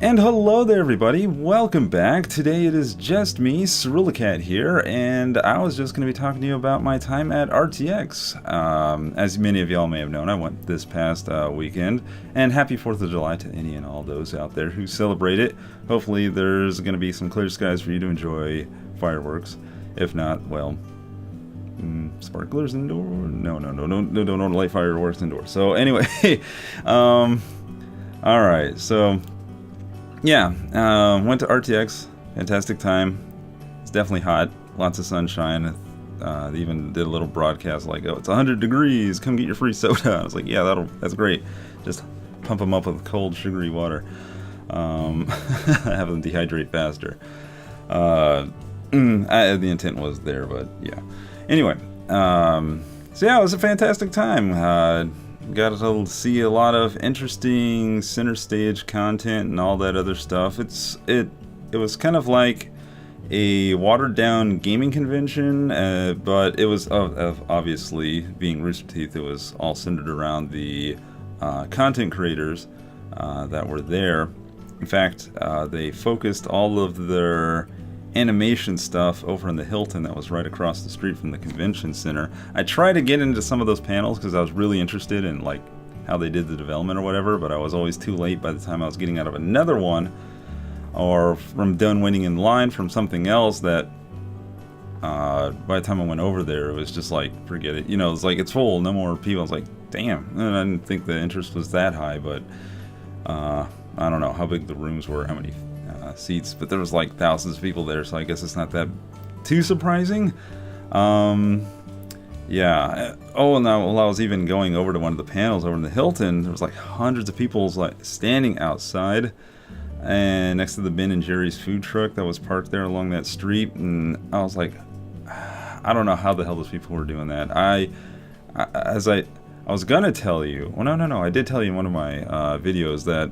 And hello there everybody, welcome back. Today it is just me, Cerulikat here, and I was just going to be talking to you about my time at RTX. As many of y'all may have known, I went this past weekend, and happy 4th of July to any and all those out there who celebrate it. Hopefully there's going to be some clear skies for you to enjoy fireworks. If not, well, sparklers indoor? No, don't light fireworks indoors. So anyway, alright, so yeah, went to RTX, fantastic time. It's definitely hot, lots of sunshine. They even did a little broadcast like, oh, it's 100 degrees, come get your free soda. I was like, yeah, that's great. Just pump them up with cold, sugary water. Have them dehydrate faster. The intent was there, but yeah. Anyway, so yeah, it was a fantastic time. Got to see a lot of interesting center stage content and all that other stuff. It was kind of like a watered down gaming convention, but it was obviously, being Rooster Teeth, it was all centered around the content creators that were there. In fact, they focused all of their animation stuff over in the Hilton that was right across the street from the convention center. I tried to get into some of those panels because I was really interested in like how they did the development or whatever, but I was always too late by the time I was getting out of another one or from done waiting in line from something else that by the time I went over there it was just like, forget it, you know, it's like it's full, no more people. I was like, damn. And I didn't think the interest was that high, but I don't know how big the rooms were, how many seats, but there was like thousands of people there, so I guess it's not that too surprising. Yeah. Oh, and while I was even going over to one of the panels over in the Hilton, there was like hundreds of people like standing outside and next to the Ben and Jerry's food truck that was parked there along that street, and I was like, I don't know how the hell those people were doing that. I was gonna tell you, well, no, I did tell you in one of my videos that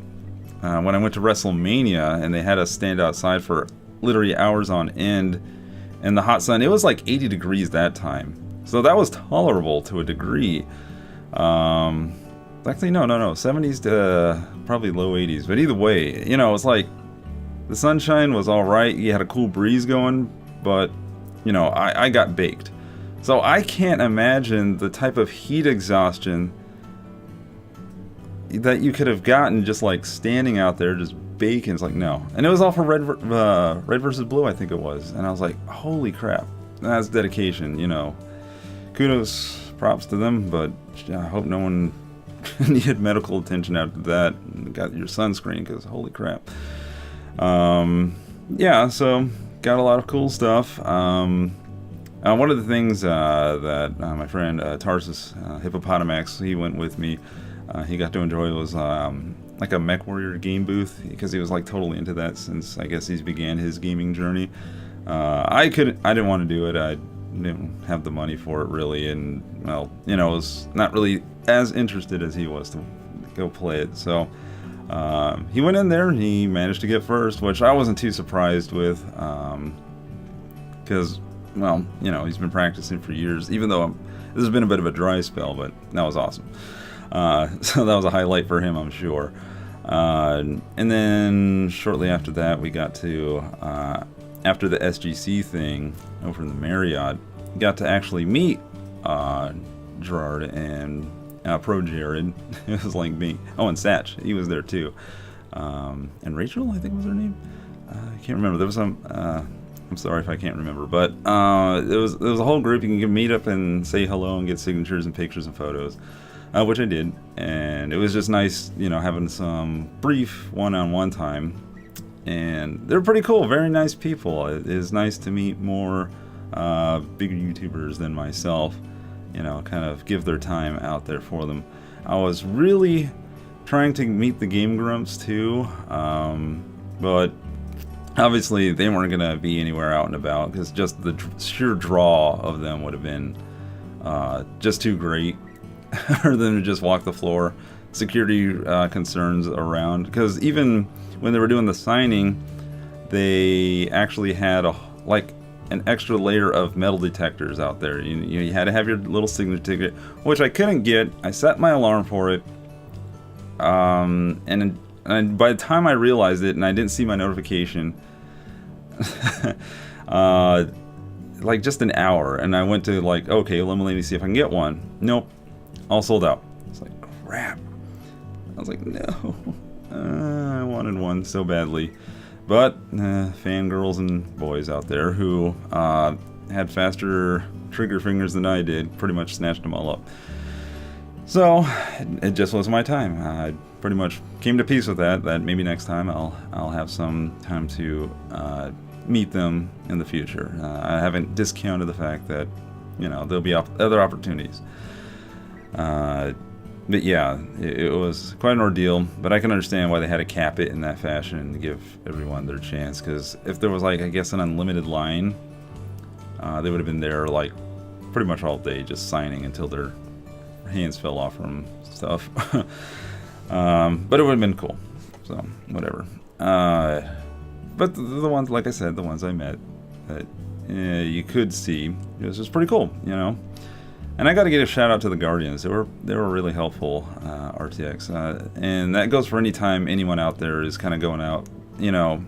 when I went to WrestleMania and they had us stand outside for literally hours on end in the hot sun, it was like 80 degrees that time. So that was tolerable to a degree. Actually, no, 70s to probably low 80s. But either way, you know, it's like the sunshine was all right. You had a cool breeze going, but, you know, I got baked. So I can't imagine the type of heat exhaustion that you could have gotten just like standing out there just baking. It's like, no. And it was all for red versus blue, I think it was, and I was like, holy crap, that's dedication, you know. Kudos, props to them, but I hope no one needed medical attention after that and got your sunscreen, because holy crap. Yeah, so got a lot of cool stuff. One of the things that my friend Tarsus Hippopotamus, he went with me, he got to enjoy was like a MechWarrior game booth, because he was like totally into that since I guess he's began his gaming journey. I didn't want to do it. I didn't have the money for it really, and well, you know, was not really as interested as he was to go play it. So he went in there and he managed to get first, which I wasn't too surprised with, because well, you know, he's been practicing for years, even though this has been a bit of a dry spell, but that was awesome. So that was a highlight for him, I'm sure. And then shortly after that, we got to, after the SGC thing over in the Marriott, got to actually meet Gerard and Pro Jared. It was like me. Oh, and Satch, he was there too. And Rachel, I think was her name. I can't remember. There was some. I'm sorry if I can't remember, but there was a whole group. You can meet up and say hello and get signatures and pictures and photos. Which I did, and it was just nice, you know, having some brief one-on-one time, and they're pretty cool, very nice people. It is nice to meet more bigger YouTubers than myself, you know, kind of give their time out there for them. I was really trying to meet the Game Grumps too, but obviously they weren't going to be anywhere out and about, because just the sheer draw of them would have been just too great. Rather than to just walk the floor. Security concerns around, because even when they were doing the signing, they actually had an extra layer of metal detectors out there. You had to have your little signature ticket, which I couldn't get. I set my alarm for it, and And by the time I realized it and I didn't see my notification, like just an hour, and I went to like, okay, let me see if I can get one. Nope, all sold out. It's like, crap. I was like, no, I wanted one so badly. But fangirls and boys out there who had faster trigger fingers than I did pretty much snatched them all up. So it just wasn't my time. I pretty much came to peace with that maybe next time I'll have some time to meet them in the future. I haven't discounted the fact that, you know, there'll be other opportunities. But yeah, it was quite an ordeal, but I can understand why they had to cap it in that fashion and give everyone their chance, because if there was, like, I guess an unlimited line, they would have been there, like, pretty much all day just signing until their hands fell off from stuff. But it would have been cool, so whatever. But the ones, like I said, the ones I met that you could see, it was just pretty cool, you know. And I got to give a shout out to the Guardians. They were really helpful, RTX, and that goes for any time anyone out there is kind of going out, you know,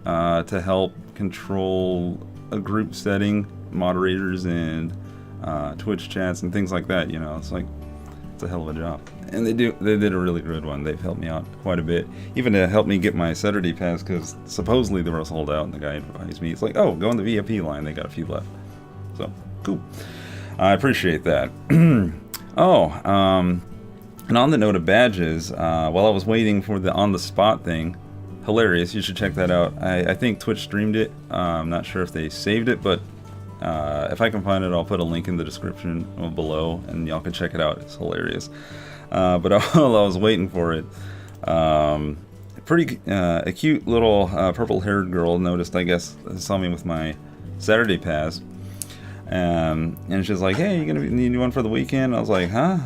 to help control a group setting, moderators and Twitch chats and things like that. You know, it's like, it's a hell of a job, and they did a really good one. They've helped me out quite a bit, even to help me get my Saturday pass, because supposedly they were sold out, and the guy advised me, it's like, oh, go on the VIP line, they got a few left. So cool. I appreciate that. And on the note of badges, while I was waiting for the on-the-spot thing, hilarious, you should check that out. I think Twitch streamed it. I'm not sure if they saved it, but if I can find it, I'll put a link in the description below, and y'all can check it out. It's hilarious. But while I was waiting for it, a cute little purple-haired girl noticed, I guess, saw me with my Saturday pass. And she's like, hey, you gonna need one for the weekend? I was like, huh?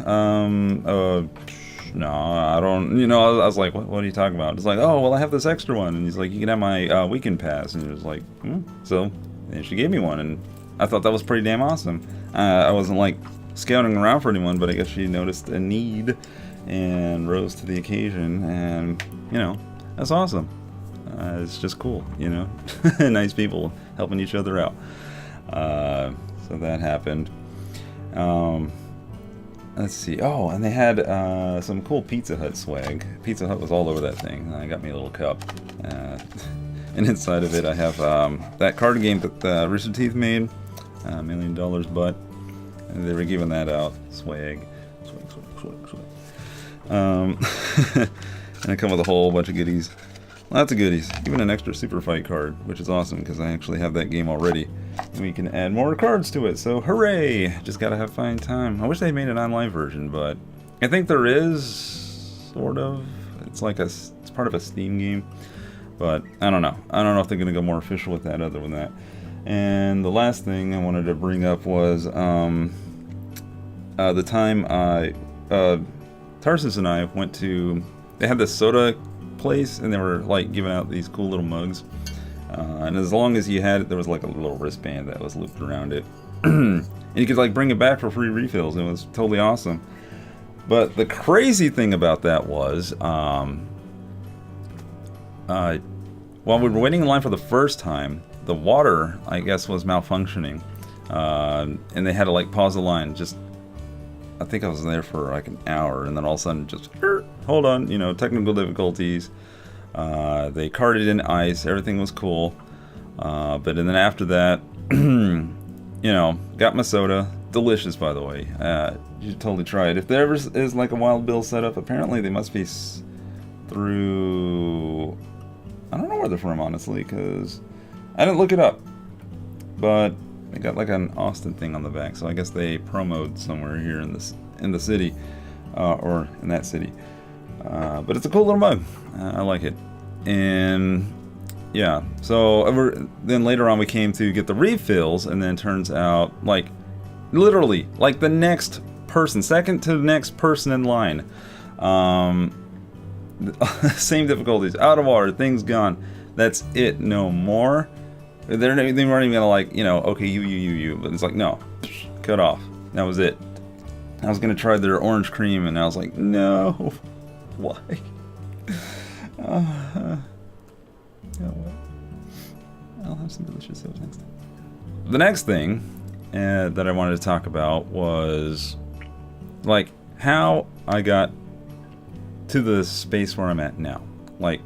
No, I don't, you know, I was like, what are you talking about? It's like, oh, well, I have this extra one. And he's like, you can have my weekend pass. And he was like, So, and she gave me one, and I thought that was pretty damn awesome. I wasn't like scouting around for anyone, but I guess she noticed a need and rose to the occasion, and, you know, that's awesome. It's just cool, you know, nice people helping each other out. So that happened. Let's see. Oh, and they had some cool Pizza Hut swag. Pizza Hut was all over that thing. I got me a little cup. And inside of it I have that card game that Rooster Teeth made, $1 Million Butt. And they were giving that out. Swag. And it come with a whole bunch of goodies. Lots of goodies. Even an extra Super Fight card, which is awesome because I actually have that game already. And we can add more cards to it, so hooray! Just gotta have fine time. I wish they made an online version, but I think there is, sort of. It's like it's part of a Steam game, but I don't know. I don't know if they're gonna go more official with that other than that. And the last thing I wanted to bring up was the time Tarsus and I went to, they had this soda place, and they were like giving out these cool little mugs, and as long as you had it, there was like a little wristband that was looped around it, and you could like bring it back for free refills. It was totally awesome. But the crazy thing about that was, while we were waiting in line for the first time, the water, I guess, was malfunctioning, and they had to like pause the line. Just, I think I was there for like an hour, and then all of a sudden just, hold on, you know, technical difficulties. They carted in ice, everything was cool. But then after that, you know, got my soda, delicious by the way. You should totally try it. If there ever is like a Wild Bill setup, apparently they must be through, I don't know where they're from honestly, because I didn't look it up. But they got like an Austin thing on the back, so I guess they promoted somewhere here in the city, or in that city. But it's a cool little mug. I like it. And yeah, so then later on we came to get the refills, and then turns out, like, literally, like the next person, second to the next person in line, same difficulties, out of water, things gone. That's it, no more. They weren't even gonna, like, you know, okay, you, but it's like, no, cut off. That was it. I was gonna try their orange cream, and I was like, no, why? Well, I'll have some delicious soap next time. The next thing that I wanted to talk about was like how I got to the space where I'm at now. Like,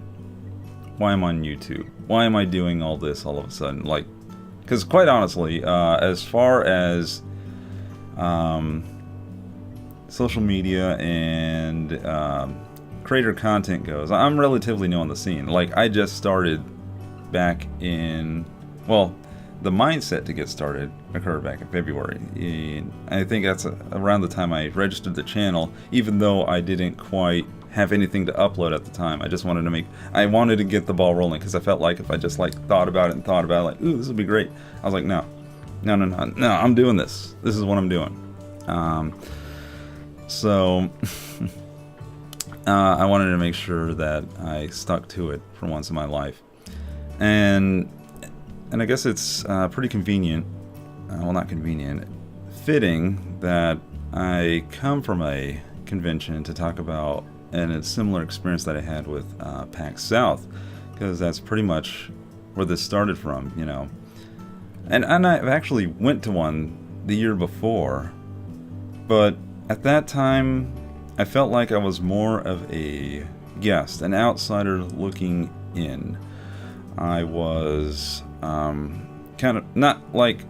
why I'm on YouTube. Why am I doing all this all of a sudden? Like, because quite honestly, as far as social media and creator content goes, I'm relatively new on the scene. Like, I just started back in, well, the mindset to get started occurred back in February. And I think that's around the time I registered the channel, even though I didn't quite have anything to upload at the time. I just wanted to I wanted to get the ball rolling, because I felt like if I just like thought about it, like, ooh, this would be great. I was like, no, I'm doing this. This is what I'm doing. So I wanted to make sure that I stuck to it for once in my life. And I guess it's pretty convenient, well, not convenient, fitting that I come from a convention to talk about and a similar experience that I had with PAX South, because that's pretty much where this started from, you know. And I actually went to one the year before, but at that time I felt like I was more of a guest, an outsider looking in. I was kind of not like,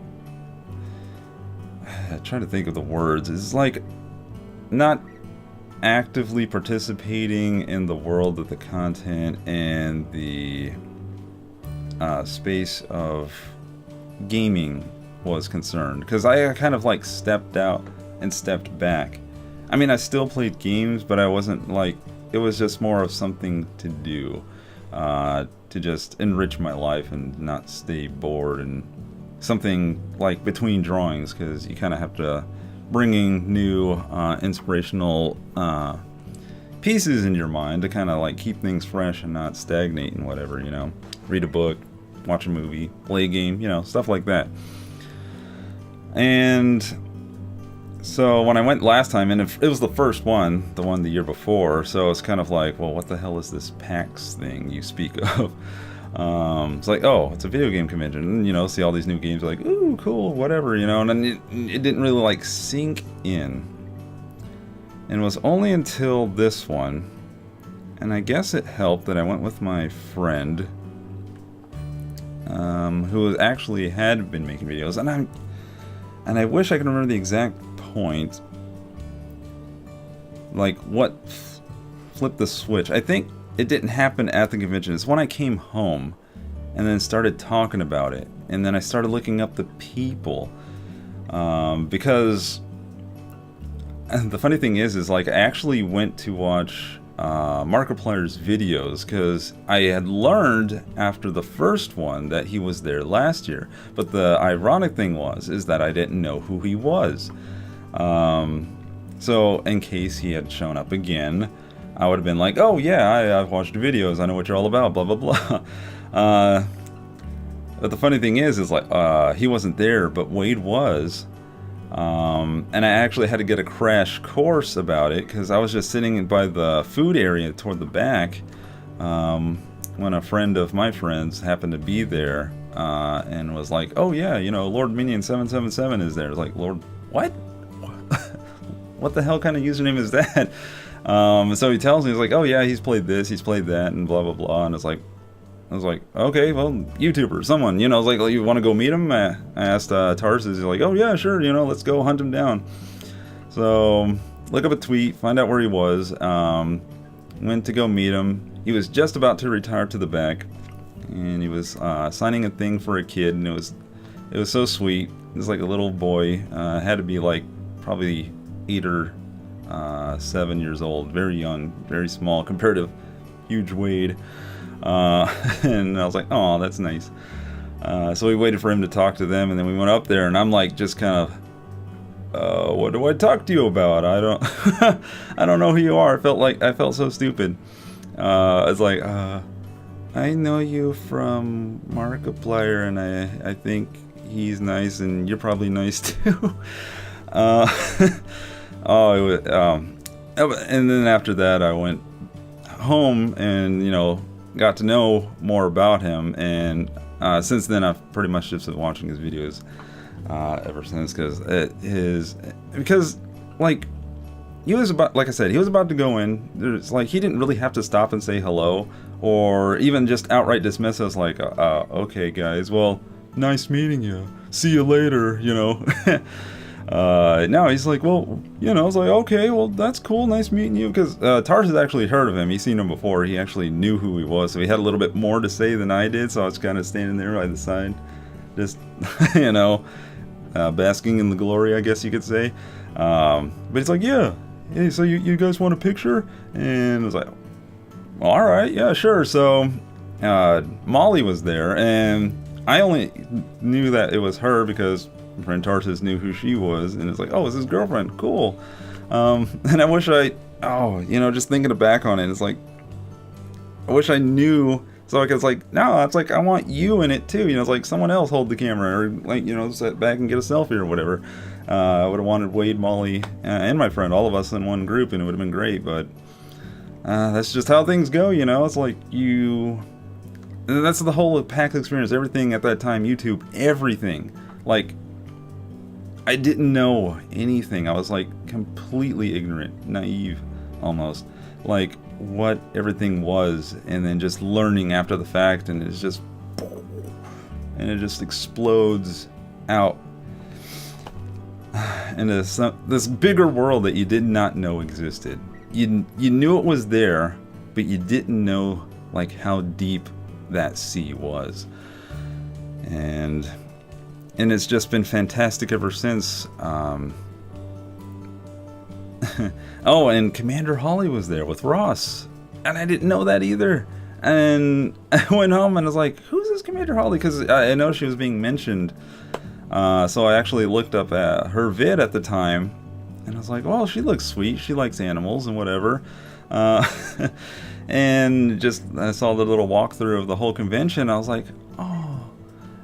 I try to think of the words, it's like not actively participating in the world of the content and the space of gaming was concerned, because I kind of like stepped out and stepped back. I mean, I still played games, but I wasn't like, it was just more of something to do, to just enrich my life and not stay bored, and something like between drawings, because you kind of have to bringing new inspirational pieces in your mind to kind of like keep things fresh and not stagnate and whatever, you know. Read a book, watch a movie, play a game, you know, stuff like that. And so when I went last time, and it was the first one, the one the year before, so it's kind of like, well, what the hell is this PAX thing you speak of? It's like, oh, it's a video game convention, and, you know, see all these new games, like, ooh, cool, whatever, you know, and then it didn't really like sink in. And it was only until this one, and I guess it helped that I went with my friend, who actually had been making videos, and I wish I could remember the exact point, like what flipped the switch. I think it didn't happen at the convention. It's when I came home and then started talking about it, and then I started looking up the people, because the funny thing is like I actually went to watch Markiplier's videos, because I had learned after the first one that he was there last year, but the ironic thing is that I didn't know who he was. So in case he had shown up again, I would have been like, oh yeah, I've watched your videos, I know what you're all about, blah blah blah. But the funny thing is like he wasn't there, but Wade was. And I actually had to get a crash course about it, because I was just sitting by the food area toward the back, when a friend of my friends happened to be there, and was like, oh yeah, you know, Lord Minion 777 is there. It's like, Lord, what? What the hell kind of username is that? So he tells me, he's like, oh yeah, he's played this, he's played that, and blah blah blah, and it's like, I was like, okay, well, YouTuber, someone, you know. I was like, well, you want to go meet him? I asked Tarsus, he's like, oh yeah, sure, you know, let's go hunt him down. So look up a tweet, find out where he was, went to go meet him. He was just about to retire to the back, and he was signing a thing for a kid, and it was so sweet. It was like a little boy, had to be like probably 8 or 7 years old, very young, very small compared to huge Wade. And I was like, oh, that's nice. So we waited for him to talk to them, and then we went up there, and I'm like, just kind of, what do I talk to you about? I don't I don't know who you are. I felt so stupid. It's like, I know you from Markiplier, and I think he's nice, and you're probably nice too. Oh, it was, and then after that I went, home and, you know, got to know more about him. And since then, I've pretty much just been watching his videos ever since, because like he was about, like I said, he was about to go in. There's like, he didn't really have to stop and say hello, or even just outright dismiss us like, okay guys, well, nice meeting you, see you later, you know. No, he's like, well, you know, I was like, okay, well, that's cool, nice meeting you, because Tars has actually heard of him. He's seen him before. He actually knew who he was, so he had a little bit more to say than I did, so I was kind of standing there by the side, just, you know, basking in the glory, I guess you could say. But he's like, yeah, hey, so you guys want a picture? And I was like, well, all right, yeah, sure. So Molly was there, and I only knew that it was her because my friend Tarsus knew who she was, and it's like, oh, it's his girlfriend, cool. And I wish you know, just thinking back on it, it's like, I wish I knew, so I was like, no, it's like, I want you in it too, you know, it's like, someone else hold the camera, or like, you know, sit back and get a selfie or whatever. I would have wanted Wade, Molly, and my friend, all of us in one group, and it would have been great, but that's just how things go, you know. It's like that's the whole PAX experience, everything at that time, YouTube, everything. Like, I didn't know anything. I was like completely ignorant, naive almost, like what everything was, and then just learning after the fact, and it's just, and it just explodes out into this bigger world that you did not know existed. You knew it was there, but you didn't know like how deep that sea was. And it's just been fantastic ever since. Oh, and Commander Holly was there with Ross, and I didn't know that either. And I went home and I was like, who's this Commander Holly? Because I know she was being mentioned. So I actually looked up at her vid at the time, and I was like, well, she looks sweet. She likes animals and whatever. And just, I saw the little walkthrough of the whole convention. I was like, oh.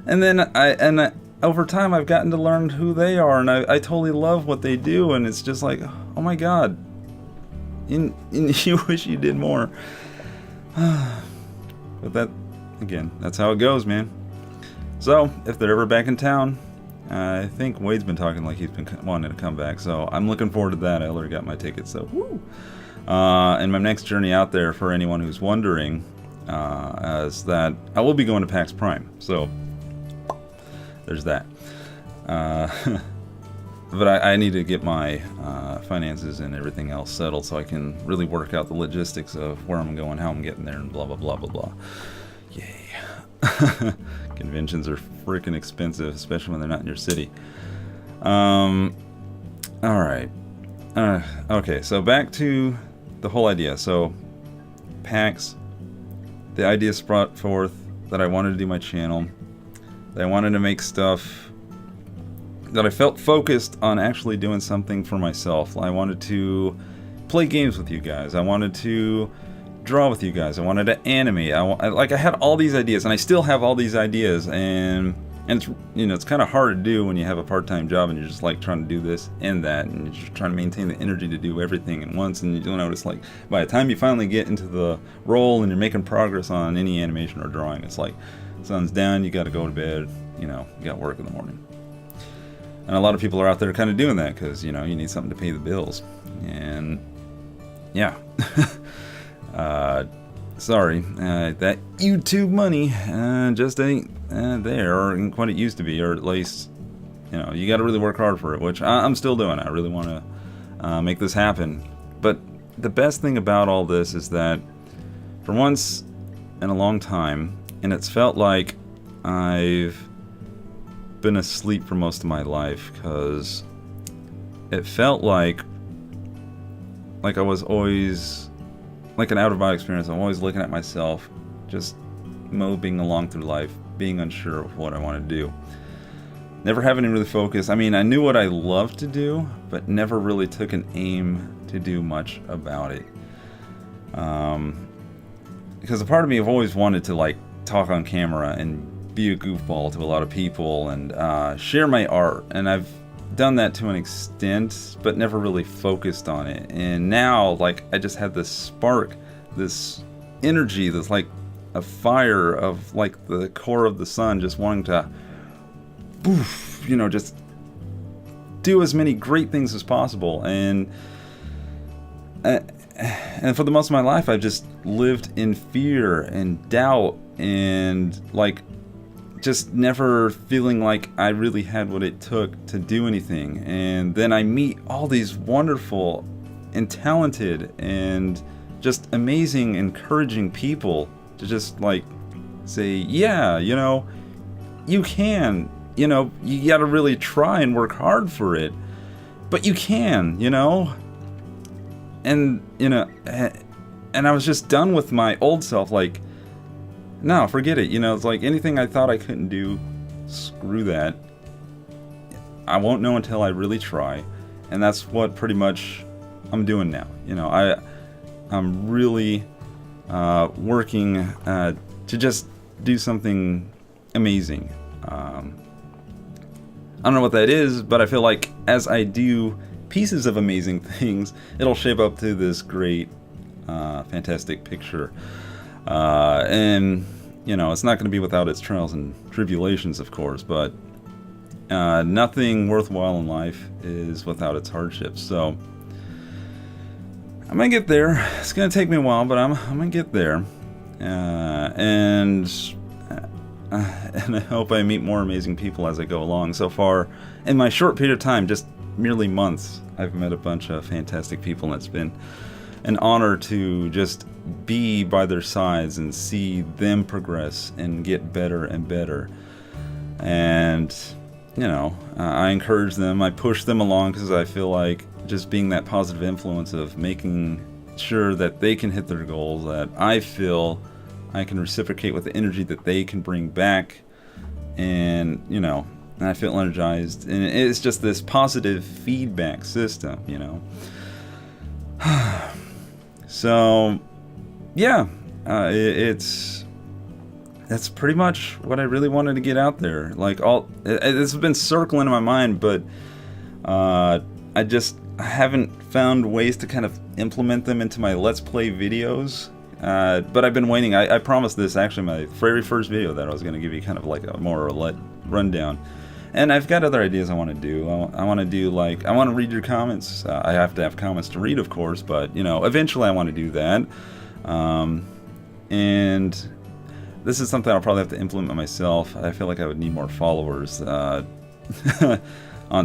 And then over time, I've gotten to learn who they are, and I totally love what they do. And it's just like, oh my God, you wish you did more. But that, again, that's how it goes, man. So if they're ever back in town, I think Wade's been talking like he's been wanting to come back, so I'm looking forward to that. I already got my ticket, so woo! And my next journey out there, for anyone who's wondering, is that I will be going to PAX Prime, so there's that. But I need to get my finances and everything else settled so I can really work out the logistics of where I'm going, how I'm getting there, and blah, blah, blah, blah, blah. Yay. Conventions are freaking expensive, especially when they're not in your city. Alright. Okay, so back to the whole idea. So, PAX, the idea brought forth that I wanted to do my channel, that I wanted to make stuff that I felt focused on actually doing something for myself. I wanted to play games with you guys. I wanted to draw with you guys. I wanted to animate. I had all these ideas, and I still have all these ideas, and it's, you know, it's kind of hard to do when you have a part-time job and you're just like trying to do this and that, and you're just trying to maintain the energy to do everything at once. And you notice, like, by the time you finally get into the role and you're making progress on any animation or drawing, it's like sun's down, you got to go to bed, you know, you got work in the morning. And a lot of people are out there kind of doing that because, you know, you need something to pay the bills. And yeah. Sorry, that YouTube money just ain't there, or ain't what it used to be, or at least, you know, you got to really work hard for it, which I'm still doing. I really want to make this happen. But the best thing about all this is that, for once in a long time, and it's felt like I've been asleep for most of my life, because it felt like I was always like an out-of-body experience. I'm always looking at myself, just moping along through life, being unsure of what I want to do. Never having to really focus. I mean, I knew what I loved to do, but never really took an aim to do much about it. Because a part of me have always wanted to, like, talk on camera and be a goofball to a lot of people and share my art. And I've done that to an extent, but never really focused on it. And now, like, I just had this spark this energy that's like a fire of like the core of the sun, just wanting to, poof, you know, just do as many great things as possible. And for the most of my life, I've just lived in fear and doubt and like just never feeling like I really had what it took to do anything. And then I meet all these wonderful and talented and just amazing, encouraging people to just like say, yeah, you know, you can, you know, you gotta really try and work hard for it, but you can, you know. And, you know, and I was just done with my old self, like, no, forget it, you know, it's like anything I thought I couldn't do, screw that. I won't know until I really try, and that's what pretty much I'm doing now. You know, I'm really working to just do something amazing. I don't know what that is, but I feel like as I do pieces of amazing things, it'll shape up to this great, fantastic picture. And, you know, it's not going to be without its trials and tribulations, of course, but nothing worthwhile in life is without its hardships. So I'm going to get there. It's going to take me a while, but I'm going to get there. And I hope I meet more amazing people as I go along. So far, in my short period of time, just merely months, I've met a bunch of fantastic people, and it's been an honor to just be by their sides and see them progress and get better and better. And, you know, I encourage them, I push them along, because I feel like just being that positive influence of making sure that they can hit their goals, that I feel I can reciprocate with the energy that they can bring back, and, you know, and I feel energized, and it's just this positive feedback system, you know. So, yeah, that's pretty much what I really wanted to get out there. Like, this has been circling in my mind, but I haven't found ways to kind of implement them into my Let's Play videos. But I've been waiting. I promised this, actually, my very first video, that I was going to give you kind of like a more rundown. And I've got other ideas I want to do. I want to do, like, I want to read your comments. I have to have comments to read, of course, but, you know, eventually I want to do that. And this is something I'll probably have to implement myself. I feel like I would need more followers on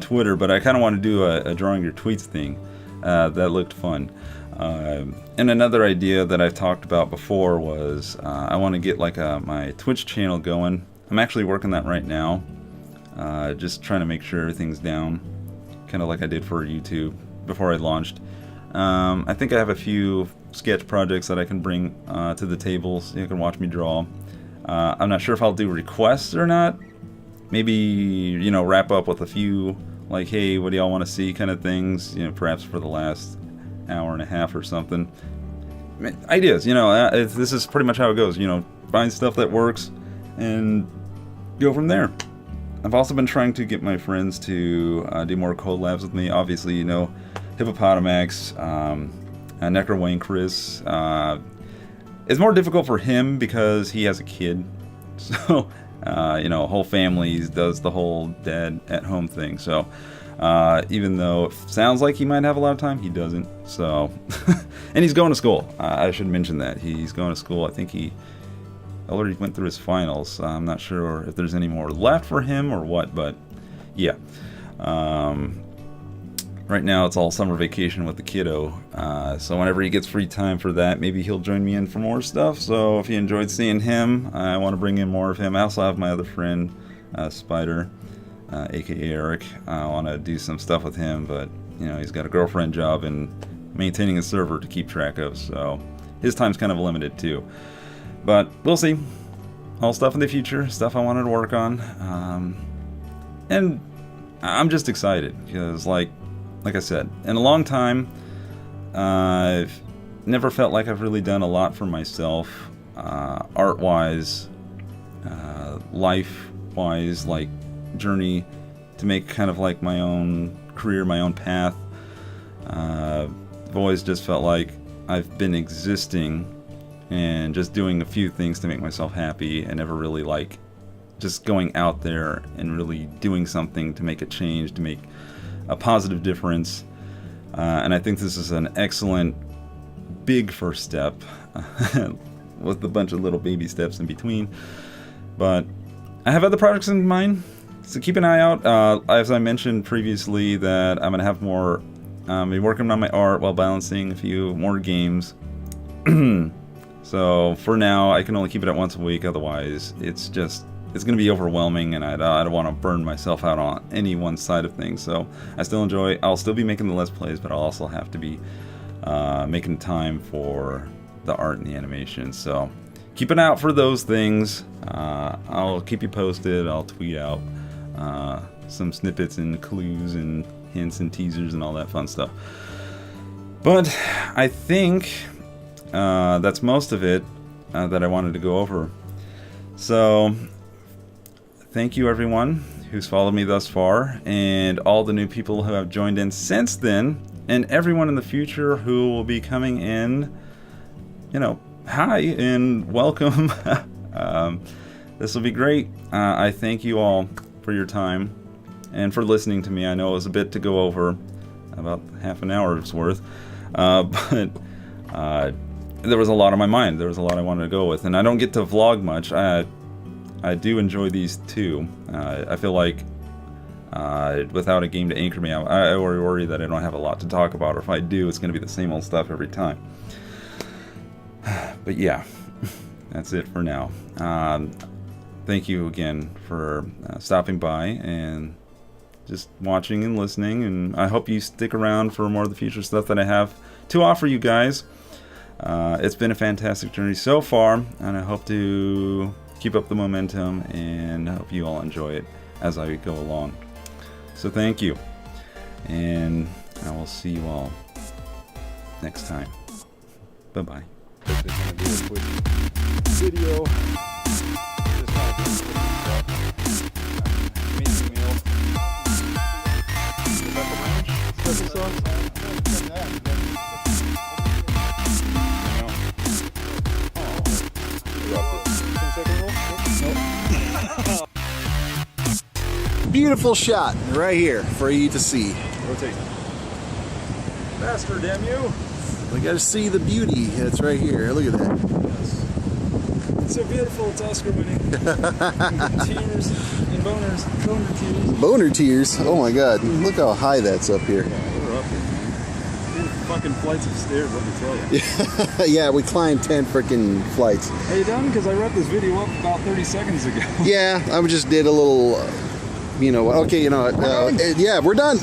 Twitter, but I kind of want to do a drawing your tweets thing. That looked fun. And another idea that I've talked about before was I want to get like my Twitch channel going. I'm actually working that right now. Just trying to make sure everything's down, kind of like I did for YouTube before I launched. I think I have a few sketch projects that I can bring to the table so you can watch me draw. I'm not sure if I'll do requests or not. Maybe, you know, wrap up with a few, like, hey, what do y'all want to see kind of things, you know, perhaps for the last hour and a half or something. Ideas, you know, this is pretty much how it goes, you know, find stuff that works and go from there. I've also been trying to get my friends to do more collabs with me. Obviously, you know, Hippopotamax, Necro Wayne Chris. It's more difficult for him because he has a kid. So, you know, whole family does the whole dad at home thing. So, even though it sounds like he might have a lot of time, he doesn't. So, and he's going to school. I should mention that. He's going to school. I think he already went through his finals. I'm not sure if there's any more left for him or what, but yeah. Right now it's all summer vacation with the kiddo. So whenever he gets free time for that, maybe he'll join me in for more stuff. So if you enjoyed seeing him, I want to bring in more of him. I also have my other friend, Spider, aka Eric. I want to do some stuff with him, but you know, he's got a girlfriend job and maintaining a server to keep track of, so his time's kind of limited too. But we'll see. All stuff in the future, stuff I wanted to work on. And I'm just excited because, like I said, in a long time, I've never felt like I've really done a lot for myself, art-wise, life-wise, like journey to make kind of like my own career, my own path. I've always just felt like I've been existing and just doing a few things to make myself happy, and never really like just going out there and really doing something to make a change, to make a positive difference. And I think this is an excellent big first step with a bunch of little baby steps in between. But I have other projects in mind, so keep an eye out. As I mentioned previously, that I'm going to have more, be working on my art while balancing a few more games. So for now, I can only keep it at once a week. Otherwise, it's going to be overwhelming, and I don't want to burn myself out on any one side of things. So I'll still be making the Let's Plays, but I'll also have to be making time for the art and the animation. So keep an eye out for those things. I'll keep you posted. I'll tweet out some snippets and clues and hints and teasers and all that fun stuff. But I think that's most of it that I wanted to go over. So thank you everyone who's followed me thus far, and all the new people who have joined in since then, and everyone in the future who will be coming in. You know, hi and welcome. This will be great. I thank you all for your time and for listening to me. I know it was a bit to go over, about half an hour's worth, but there was a lot on my mind. There was a lot I wanted to go with, and I don't get to vlog much. I do enjoy these too. I feel like without a game to anchor me, I worry that I don't have a lot to talk about, or if I do, it's going to be the same old stuff every time. But yeah, that's it for now. Thank you again for stopping by and just watching and listening, and I hope you stick around for more of the future stuff that I have to offer you guys. It's been a fantastic journey so far, and I hope to keep up the momentum, and I hope you all enjoy it as I go along. So thank you, and I will see you all next time. Bye-bye. Just gonna do a quick video. Just wanna do a quick amazing meal. Is that the ranch? Special sauce? Beautiful shot right here for you to see. Rotate. Faster, damn you! We got to see the beauty. It's right here. Look at that. Yes. It's so beautiful. It's Oscar winning. Tears and boners. Boner tears. Boner tears. Oh my God! Look how high that's up here. Yeah, we're up here, man. 10 fucking flights of stairs, let me tell you. Yeah, we climbed 10 freaking flights. Are you done? Because I wrapped this video up about 30 seconds ago. Yeah, I just did a little, you know. Okay, you know what? Yeah, we're done.